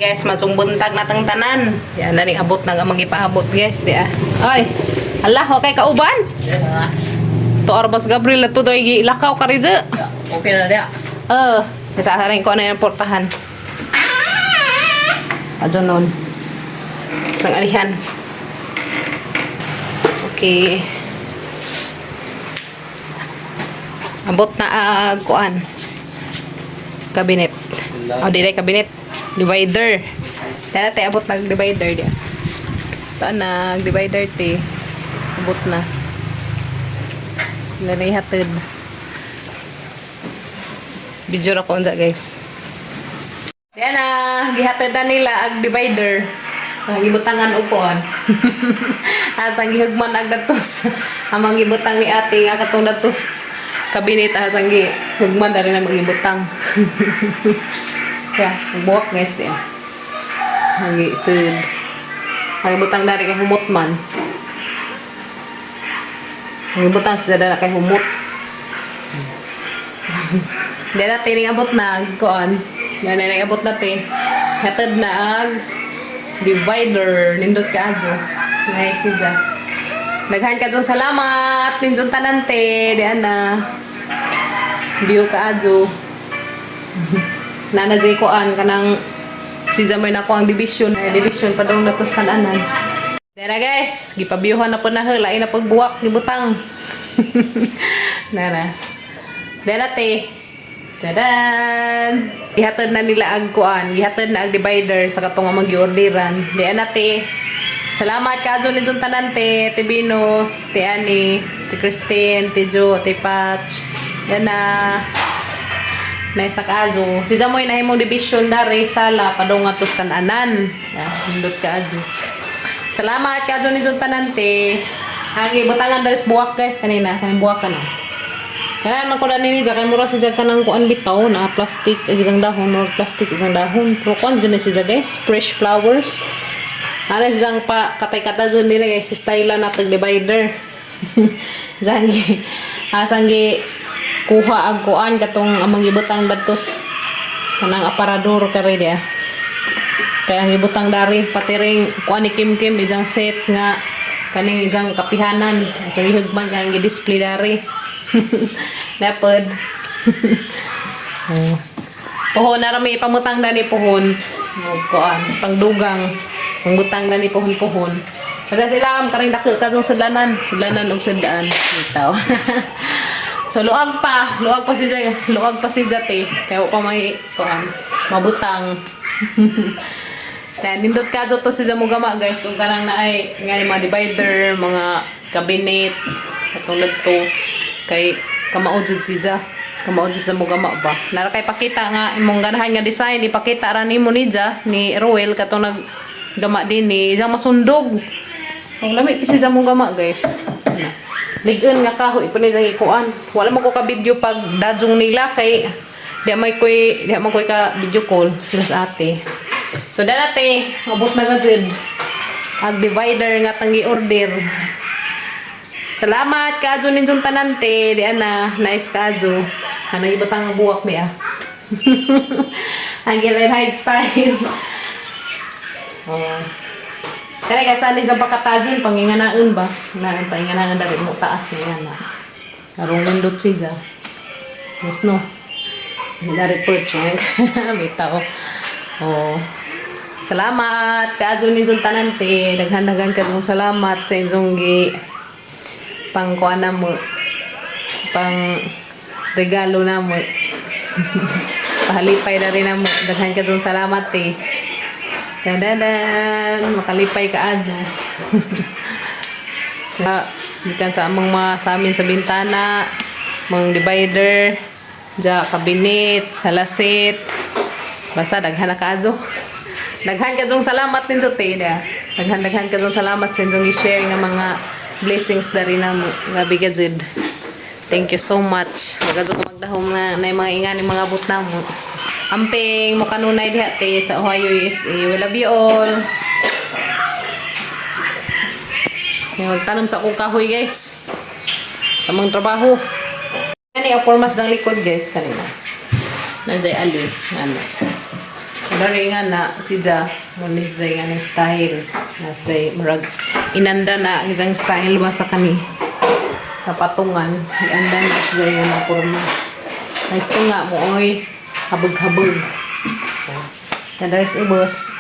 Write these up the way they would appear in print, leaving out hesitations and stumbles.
Guys, masumbuntag na tang tanan. Yan na ning abot nang amang ipaabot guys, di ah. Ay. Hala, okay kauban. To Arbas Gabriel to doy gilakaw ka rin dyan. Okay na dia. Nasasarin ko na yung portahan. Adyo nun. Isang alihan. Okay. Abot na kuan. Kabinet. O, di kabinet. Divider. Dahil tayo abot nag-divider dia. Ito nag-divider ti. Abot na. Lanay hatid. Video na ko unsa guys. Diyan na, gihatid na nila ag divider. Ang gibutangan upon. Asang gihugman ag datos. Amang gibutang ni ate nga katong datos. Kabinet asang gihugman na rin ang magibutang. Kaya, buwak guys din. Ang gisud. Ang gibutang na rin kay humot man. Ang gibutang sa dala kay humot. Hindi na tining abot na kuan. Yan na abot na ti. Hatid na ag divider nindot ka adyo. Nice siya. Daghan ka dyan salamat ninjon tanante. Diyan na. View ka adyo. Nana jay kuan kanang si Jamay na ko ang division. Division pa daw natos tananan. Diyan na guys. Gipabiuhan na po na lain na pagbuwak gibutang. Nana. Diyan na ti. Tadan! Gihatid na nila ang kuan. Gihatid na ang divider sa katong nga mag-orderan. Diyan nate. Salamat ka adyo ninjon tanante, ti Venus, ti Ani, ti Christine, ti Jo, ti Patch. Yan na. Nice na kaadyo. Si Jamoy na himong division dari sala padong atos kananan. Hindot ka adyo. Salamat ka adyo ninjon tanante. Ang ibutangan dari sa buwak guys kanina. Kanang buwak ka na. Kaya man ko na nini kay mura si jag kanang kuan bitaw na plastic isang dahon or plastic isang dahon. Pero kuan gyud si jag guys, fresh flowers. Ana siyang pa katay-katay jud nila guys, style na tag divider. Zangi asanggi kuha ag kuan katong amang gibutang datos kanang aparador kare dia. Kaya ang gibutang dari pati ring kuan ni Kim isang set nga kaning isang kapihanan sa gihugman kang gi-display dari. Dapat pohon na rami pamutang na ni pohon kuan pangdugang pangbutang na ni pohon kada sila karing dako kadtong sudlanan og sudaan bitaw. So luag pa si Jate kaya pa may kuan mabutang. Then nindot kadto to si Jamugama guys ug kanang naay nga mga divider mga cabinet katulad to kay kamaudjud siya sa mugama ba nara kay pakita nga imong ganahan nga design ipakita ra nimo ni Roel katong naggama din ni isang masundog ang lami pit sa mugama guys ligon nga kahoy ipuni sa hikuan wala mo ko ka video pag dajong nila kay di man koy ka video call sila sa ate so dalate abot na gud ag divider nga tangi order. Salamat kaadyo ninjong tanante. Diyan na. Nice kaadyo. Anang ibutang ang buwak niya. Ang gilid style. Kaya kasali sa pakatadyon. Panginganaan ba? Panginganaan dari mo taas niya na. Karong lindot siya. Yes no. Dari perch. May tao. Salamat kaadyo ninjong tanante. Daghan-daghan kaadyo salamat sa inyong pang kuan na mo pang regalo na mo pahalipay na rin na mo daghan ka dun salamat dadan makalipay ka adyo. Gikan sa among mga sa amin sa bintana mga divider ja cabinet salasit basta daghan na ka adyo daghan ka dun salamat din sa daghan ka dun salamat sa inyong i-share ng mga blessings dari na mo. Grabe ka jud. Thank you so much. Magazo ko magdahom na yung mga ingani mga abot na mo. Amping mo kanunay diha te sa Ohio, USA. We love you all. Tanam sa akong kahoy guys. Sa mga trabaho. Yan ang formas ng likod guys kanina. Nandiyan ali. Ano. Dari nga na si Ja, muna siya nga ng style. Nasa murag inanda na isang style ba sa kani. Sa patungan, ianda na siya yung forma. Nice nga mo, oy. Habog-habog. There's ubos.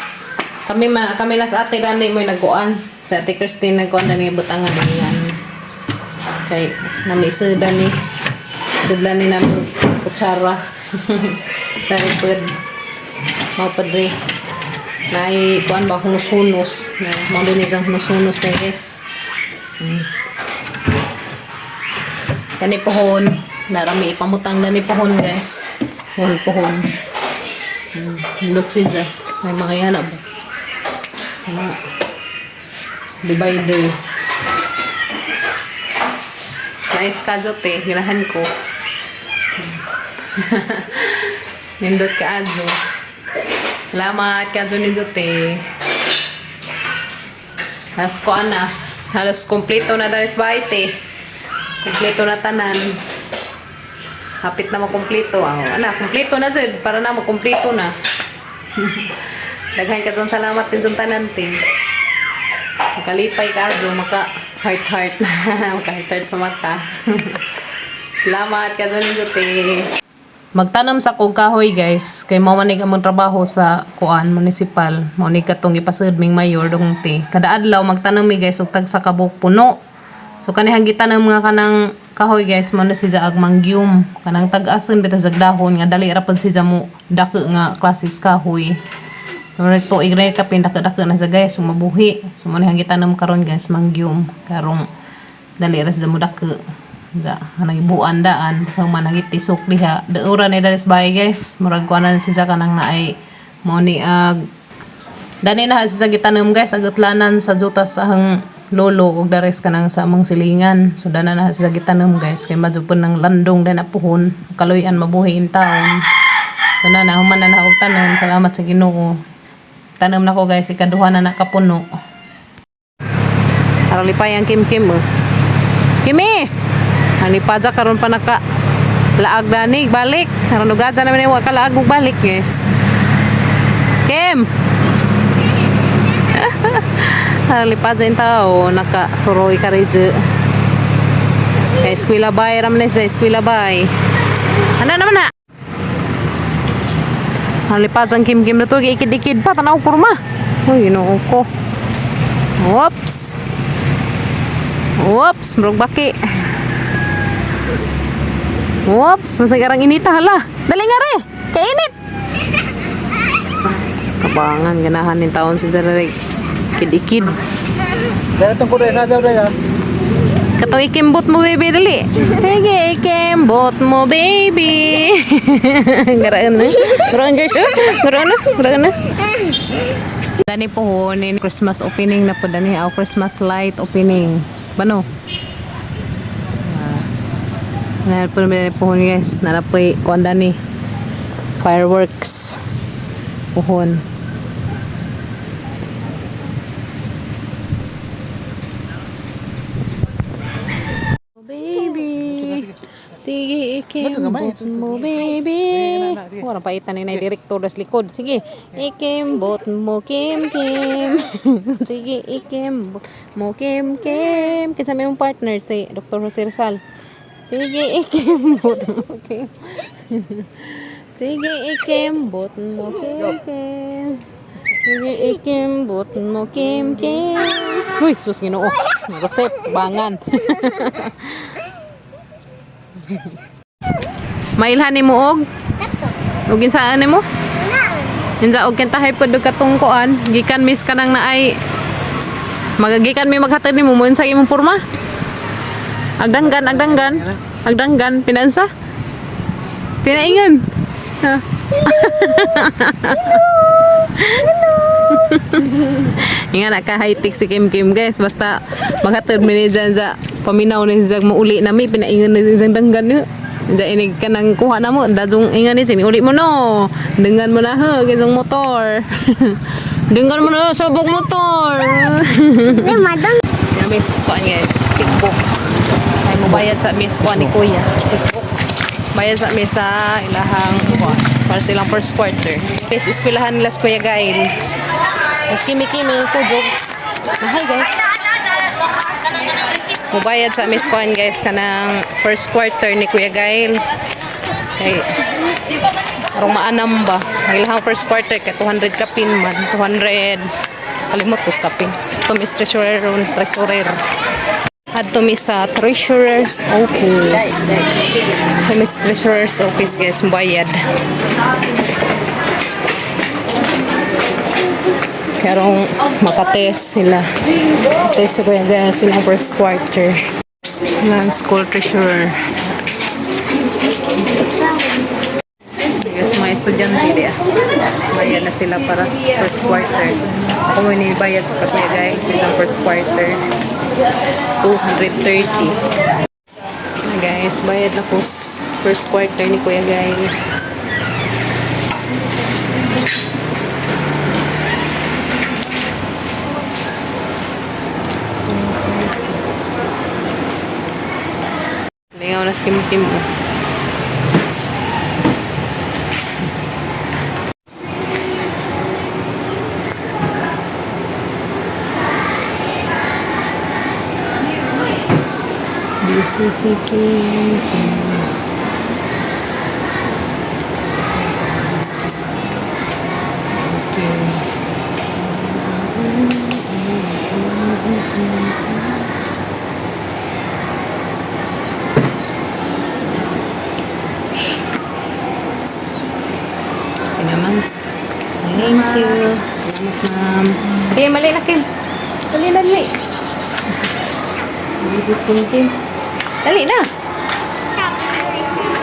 Kami lang sa ate Rani mo nagkuan. Sa ate Christine nagkuan na niya butangan na yan. Kay nami sudan ni namin kutsara. Dari pud. Mau padre. Nai kuan ba hunus-hunus. Mau din isang hunus-hunus na guys. Kani pohon. Narami ipamutang na ni pohon guys. Pohon. Look siya. May mga yan ba? Divider. Nice kajote. Ginahan ko. Nindot ka ajo. Salamat kajo ni Jote. Halos ko ana. Halos kompleto na dahil sa baite. Kompleto na tanan. Hapit na makumpleto. Kompleto na dyan. Para na makumpleto na. Daghan ka dyan salamat din dyan tanante. Makalipay ka dyan. Maka-heart-heart na. Maka-heart-heart sa mata. Salamat ka dyan Jote. Magtanam sa kog kahoy guys. Kay mo manig among trabaho sa kuan municipal. Mo ni katong ipasud ming mayor dong te. Kada adlaw magtanam mi guys ug tag sa kabuk puno. So kanihang gitanam mga kanang kahoy guys mo na siya agmangyum. Kanang tag-ason bitaw sa dahon nga dali ra pud siya mo dako nga klasis kahoy. So recto igre ka pindak-dako na sa guys sumabuhi. So mo nihang gitanam karon guys mangyum. Karong dali ra siya mo dako. Ja, hanang ibuan daan kung man nagitisok diha. Daura ni dalis bay guys. Murag ko na siya kanang naay mo ni dani na siya gitanam guys agutlanan sa jutas sa hang lolo ug dares kanang sa among silingan. So dana na siya gitanam guys kay majupon ng landong din apuhon kaluyan mabuhi in taon. So na human na og tanom. Salamat sa Ginoo. Tanom na ko guys ikaduha na nakapuno. Aralipay ang kim-kim oh. Kimi! Ani paja karon pa naka laag danig balik. Karon ugadza na wa ka laag balik, guys. Kim. Hari paja intao naka soroy ka reje. Eskwela bay ramne sa eskwela bay. Ana naman na. Hari paja kim-kim na to ikid-ikid pa tanaw kurma. Hoy ginoo ko. Whoops. Whoops, brog baki. Whoops, masay karang inita hala. Dali nga re, kainit. Kabangan, ganahan ng taon si Zarek. Kid-ikid. Dahil itong kure sa daw ya. Katong ikimbot mo baby, dali. Sige, ikimbot mo baby. Garaan na. Garaan guys, garaan na. Dani po ni Christmas opening na po dani. Christmas light opening. Bano? Ngayon po namin pohon guys. Narapoy kuanda ni fireworks pohon. Baby sige ikimbot mo baby. Wala pa itan ni direktor das likod. Sige ikimbot mo kim kim. Sige ikimbot mo kim kim. Kinsa may mong partner si Dr. Jose Rizal. Sige, ikimbot mo, Kim. Sige, ikimbot mo, Kim. Sige, ikimbot mo, Kim, Kim. Uy, sus, Ginoo. Rosep, bangan. Mailhan ni mo, og? Ugin saan ni mo? Insa, og kentahay po doon katungkuan. Gikan miss ka nang naay. Magagikan mi maghatid ni mo, mo sa imong porma. Agdanggan, pinansa? Pinaingan. Ha? Hello. Ingat ka high-tech si Kim Kim guys. Basta maghatid mi ni dyan sa paminaw ni siya mauli nami. Pinaingan na siya danggan nyo. Diyan inig ka nang kuha na mo. Dajong ingan ni siya. Uli mo no. Dengan mo na ha. Kisong motor. Dengan mo na sabog motor. Madang. Miss ko guys. Tikbok. Bayad sa miss ko ni kuya. Bayad sa mesa ilahang Para silang first quarter. Guys, eskwelahan nila sa Kuya Gail. Mas kimi-kimi, kujog. Hi guys. Mubayad sa Miss Kwan guys kanang first quarter ni Kuya Gail. Kay arong maanam ba? Ang ilang first quarter kay 200 kapin man. 200 kalimot ko sa kapin. Ito Miss Treasurer ron, treasurer. Adto mi sa treasurer's office. Sa Miss Treasurer's office guys, mubayad. Karong makatest sila. Test ko yung guys silang first quarter. Lang school treasurer. Guys, mga estudyante diya. Bayad na sila para sa first quarter. Ako mo bayad sa katuya guys sa first quarter. 230. Guys, bayad na po sa first quarter ni Kuya Gail. Lingaw na skim-kim mo. This is a naman. Thank you. Salamat, ma'am. Okay, mali na, Kim. Dali na, dali. This is Kim. Dali na.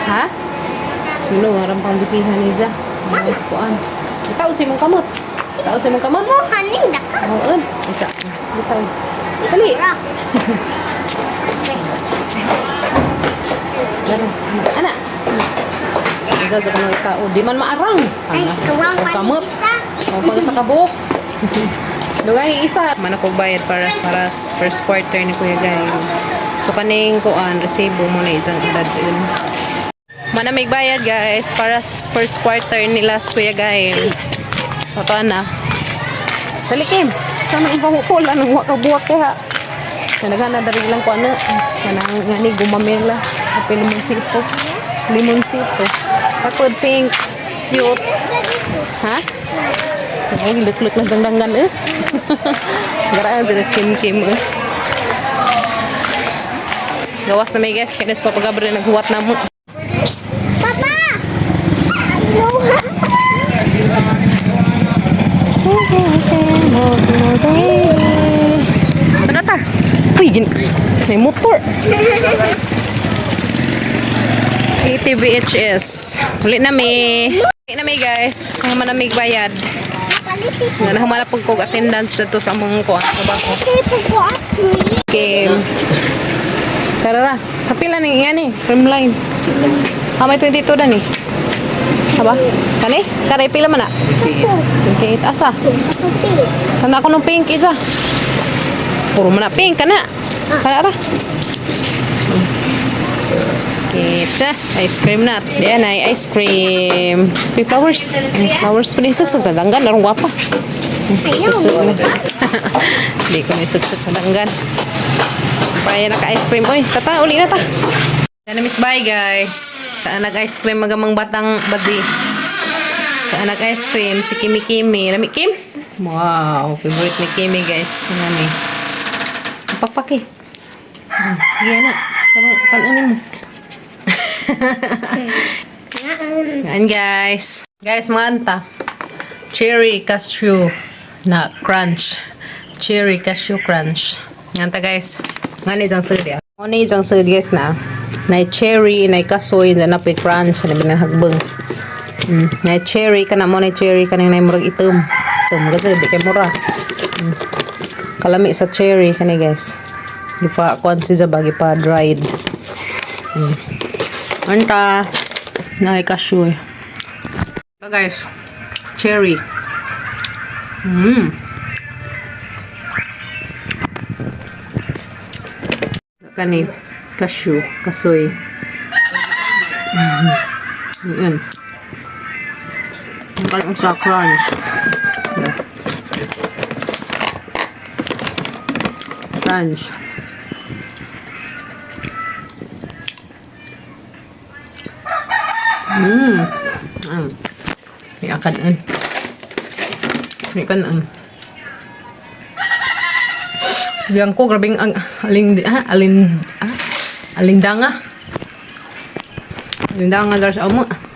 Ha? Sino? Marang pang bisihan niya. Mas kuan. Itaw si mong kamot. Itaw si mong kamot. Mo haning daka. Oo. Isa. Itaw. Dali. Dali. Anak. Isa sa kanong ikaw. Di man maarang. Ay, tuwang Ang kamot. panisa. Ang pag sa kabuk. Dugay isa. Manakog bayad para sa first quarter ni Kuya Gail. So kaning kuan resibo mo na isang edad yun. Manamig bayad guys para sa first quarter nila sa Kuya Gail. So to na. Dali Kim. Sana ipahupulan ng wakabuwak kaya. Nagana dari lang ko ano. Kanang ngani gumamela. Kapil limonsito. Limonsito. Kapag pink. Cute. Ha? Oh, luk-luk lang dangdangan eh. Garaan sa skim-kim eh. Gawas na may guys. Kaya sa papagabra naghuwat na mo. Papa! Ano ta? Uy, may motor. ATVHS. Ulit na may. Ulit na may guys. Ang manamig bayad. Nga nahamala pag kog attendance dito sa among kuha. Trabaho. Okay. Karara. Kapila ni nga ni. Creamline. May 22 na ni. Haba? Kani? Karay pila man na? 28. Asa? Tanda ko ng pink isa. Puro man na pink. Kana? Karara. Kita ice cream na. Yan ay ice cream. May flowers. Flowers pa ni suksok sa langgan. Larong wapa. Suksok na. Hindi ko may suksok sa langgan. Paya naka-ice cream. Uy, tata, uli na ta. Yan na miss bye guys. Saan nag-ice cream magamang batang badi. Saan nag-ice cream si Kimi Kimi. Lami Kim? Wow, favorite ni Kimi guys. Yan ni. Papaki. Yan na. Kanunin mo. Yan guys. Guys, mga anta. Cherry cashew na crunch. Cherry cashew crunch. Yan ta guys. Nga ni isang sud ya. Ano ni isang sud guys na. Na cherry, na kasoy, na napi crunch. Na binanhagbeng. Na cherry ka na mo. Na cherry ka na yung murag itom. Itom. Kasi di kay mura. Kalami sa cherry ka ni guys. Gipa konsi sa bagi pa dried. Anta na cashew. So guys, cherry. Kani cashew, kasoy. Yan. Kain sa crunch. Crunch. May akan. May akan. Diyan ko, grabing ang alindanga. Alindanga dar sa amo.